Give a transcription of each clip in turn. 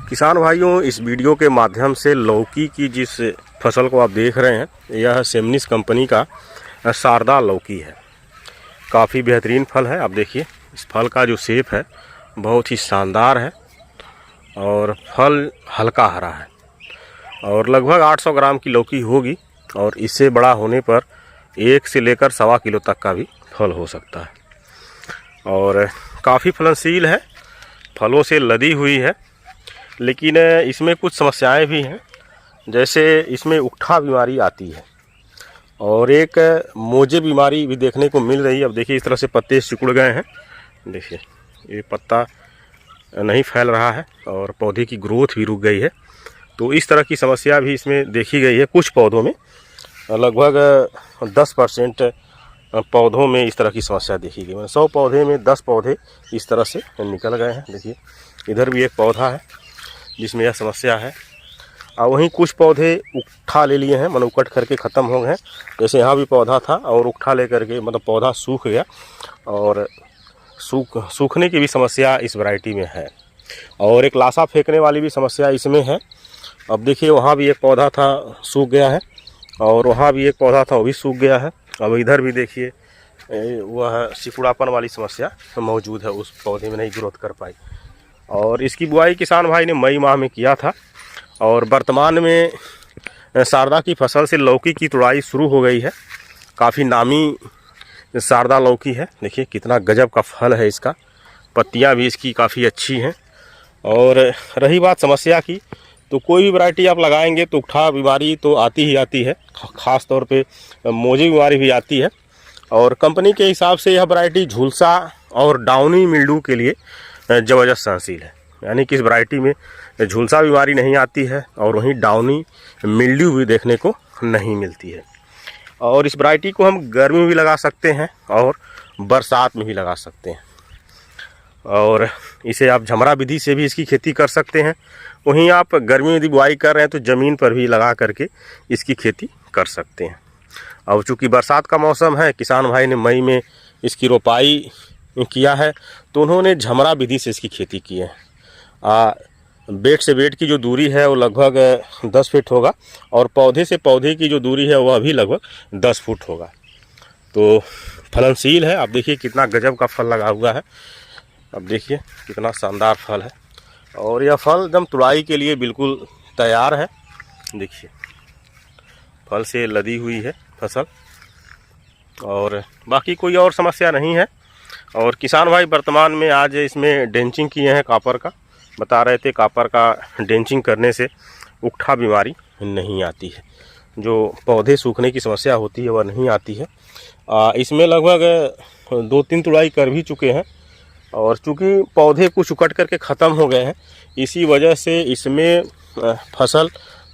किसान भाइयों, इस वीडियो के माध्यम से लौकी की जिस फसल को आप देख रहे हैं, यह सेमनिस कंपनी का शारदा लौकी है। काफ़ी बेहतरीन फल है। आप देखिए, इस फल का जो शेप है बहुत ही शानदार है और फल हल्का हरा है और लगभग 800 ग्राम की लौकी होगी और इससे बड़ा होने पर 1 से लेकर 1.25 किलो तक का भी फल हो सकता है और काफ़ी फलनशील है, फलों से लदी हुई है। लेकिन इसमें कुछ समस्याएं भी हैं, जैसे इसमें उकठा बीमारी आती है और एक मोजे बीमारी भी देखने को मिल रही है। अब देखिए, इस तरह से पत्ते सिकुड़ गए हैं। देखिए, ये पत्ता नहीं फैल रहा है और पौधे की ग्रोथ भी रुक गई है। तो इस तरह की समस्या भी इसमें देखी गई है। कुछ पौधों में लगभग 10% पौधों में इस तरह की समस्या देखी गई। 100 पौधे में 10 पौधे इस तरह से निकल गए हैं। देखिए, इधर भी एक पौधा है जिसमें यह समस्या है और वहीं कुछ पौधे उकठा ले लिए हैं, मतलब उकट करके ख़त्म हो गए हैं। जैसे यहाँ भी पौधा था और उकठा ले करके मतलब पौधा सूख गया और सूखने की भी समस्या इस वैरायटी में है और एक लाशा फेंकने वाली भी समस्या इसमें है। अब देखिए, वहाँ भी एक पौधा था, सूख गया है और वहाँ भी एक पौधा था, वो भी सूख गया है। अब इधर भी देखिए, वह सिकुड़ापन वाली समस्या मौजूद है, उस पौधे में नहीं ग्रोथ कर पाई। और इसकी बुआई किसान भाई ने मई माह में किया था और वर्तमान में शारदा की फसल से लौकी की तुड़ाई शुरू हो गई है। काफ़ी नामी शारदा लौकी है। देखिए कितना गजब का फल है इसका, पत्तियां भी इसकी काफ़ी अच्छी हैं। और रही बात समस्या की, तो कोई भी वैरायटी आप लगाएंगे तो उकठा बीमारी तो आती ही आती है, ख़ास तौर पे मोजी बीमारी भी आती है। और कंपनी के हिसाब से यह वैरायटी झुलसा और डाउनी मिल्ड्यू के लिए ज़बरदस्त सहनशील है। यानी कि इस वैरायटी में झुलसा बीमारी नहीं आती है और वहीं डाउनी मिल्ड्यू भी देखने को नहीं मिलती है। और इस वैरायटी को हम गर्मी में भी लगा सकते हैं और बरसात में भी लगा सकते हैं और इसे आप झमरा विधि से भी इसकी खेती कर सकते हैं। वहीं आप गर्मी में यदि बुआई कर रहे हैं तो ज़मीन पर भी लगा करके इसकी खेती कर सकते हैं। अब चूँकि बरसात का मौसम है, किसान भाई ने मई में इसकी रोपाई किया है तो उन्होंने झमरा विधि से इसकी खेती की है। बेड से बेड की जो दूरी है वो लगभग 10 फीट होगा और पौधे से पौधे की जो दूरी है वह भी लगभग 10 फुट होगा। तो फलनशील है। आप देखिए कितना गजब का फल लगा हुआ है। अब देखिए कितना शानदार फल है और यह फल एकदम तुड़ाई के लिए बिल्कुल तैयार है। देखिए, फल से लदी हुई है फसल और बाकी कोई और समस्या नहीं है। और किसान भाई वर्तमान में आज इसमें डेंचिंग किए हैं, कापर का बता रहे थे। कापर का डेंचिंग करने से उकठा बीमारी नहीं आती है, जो पौधे सूखने की समस्या होती है वह नहीं आती है। इसमें लगभग 2-3 तुड़ाई कर भी चुके हैं और चूँकि पौधे कुछ उकट करके ख़त्म हो गए हैं, इसी वजह से इसमें फसल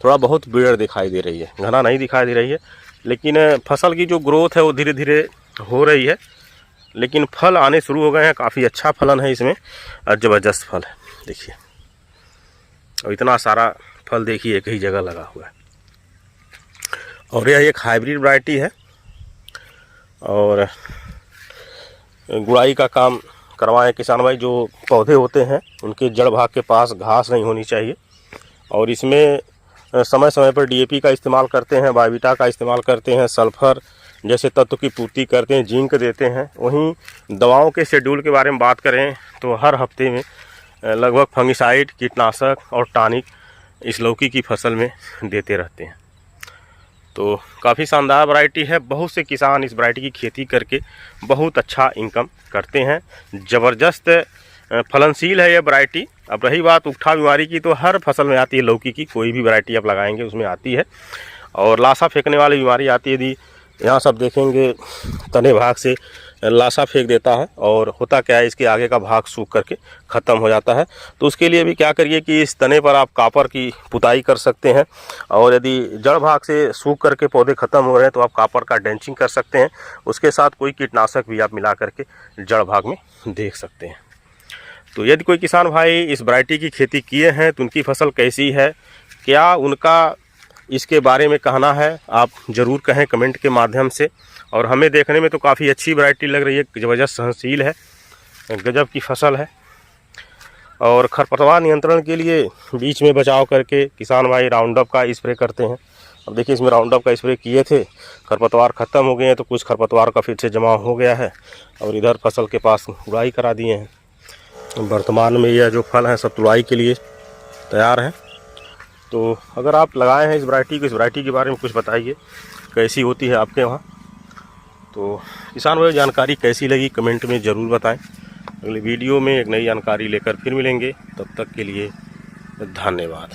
थोड़ा बहुत बेड़ दिखाई दे रही है, घना नहीं दिखाई दे रही है। लेकिन फसल की जो ग्रोथ है वो धीरे धीरे हो रही है, लेकिन फल आने शुरू हो गए हैं। काफ़ी अच्छा फलन है इसमें और ज़बरदस्त फल है। देखिए, और इतना सारा फल देखिए एक ही जगह लगा हुआ है। और यह एक हाइब्रिड वैरायटी है और गुड़ाई का काम करवाएं किसान भाई। जो पौधे होते हैं उनके जड़ भाग के पास घास नहीं होनी चाहिए और इसमें समय समय पर DAP का इस्तेमाल करते हैं, बायोविटा का इस्तेमाल करते हैं, सल्फर जैसे तत्व की पूर्ति करते हैं, जिंक देते हैं। वहीं दवाओं के शेड्यूल के बारे में बात करें तो हर हफ्ते में लगभग फंगिसाइड, कीटनाशक और टॉनिक इस लौकी की फसल में देते रहते हैं। तो काफ़ी शानदार वैरायटी है। बहुत से किसान इस वैरायटी की खेती करके बहुत अच्छा इनकम करते हैं। ज़बरदस्त फलनशील है यह वैरायटी। अब रही बात उकठा बीमारी की, तो हर फसल में आती है लौकी की, कोई भी वैरायटी आप लगाएंगे उसमें आती है। और लाशा फेंकने वाली बीमारी आती है। यदि यहाँ सब देखेंगे, तने भाग से लाशा फेंक देता है और होता क्या है, इसके आगे का भाग सूख करके ख़त्म हो जाता है। तो उसके लिए भी क्या करिए कि इस तने पर आप कापर की पुताई कर सकते हैं और यदि जड़ भाग से सूख करके पौधे ख़त्म हो रहे हैं तो आप कापर का डेंचिंग कर सकते हैं। उसके साथ कोई कीटनाशक भी आप मिला करके जड़ भाग में देख सकते हैं। तो यदि कोई किसान भाई इस वैरायटी की खेती किए हैं तो उनकी फसल कैसी है, क्या उनका इसके बारे में कहना है, आप ज़रूर कहें कमेंट के माध्यम से। और हमें देखने में तो काफ़ी अच्छी वैरायटी लग रही है, ज़बरदस्त सहनशील है, गजब की फसल है। और खरपतवार नियंत्रण के लिए बीच में बचाव करके किसान भाई राउंडअप का स्प्रे करते हैं। अब देखिए इसमें राउंडअप का स्प्रे किए थे, खरपतवार ख़त्म हो गए हैं तो कुछ खरपतवार का फिर से जमा हो गया है और इधर फसल के पास उड़ाई करा दिए हैं। वर्तमान में यह जो फल हैं सब तुड़ाई के लिए तैयार हैं। तो अगर आप लगाए हैं इस वैरायटी के बारे में कुछ बताइए, कैसी होती है आपके वहाँ। तो किसान भाई जानकारी कैसी लगी कमेंट में ज़रूर बताएं। अगले वीडियो में एक नई जानकारी लेकर फिर मिलेंगे, तब तक के लिए धन्यवाद।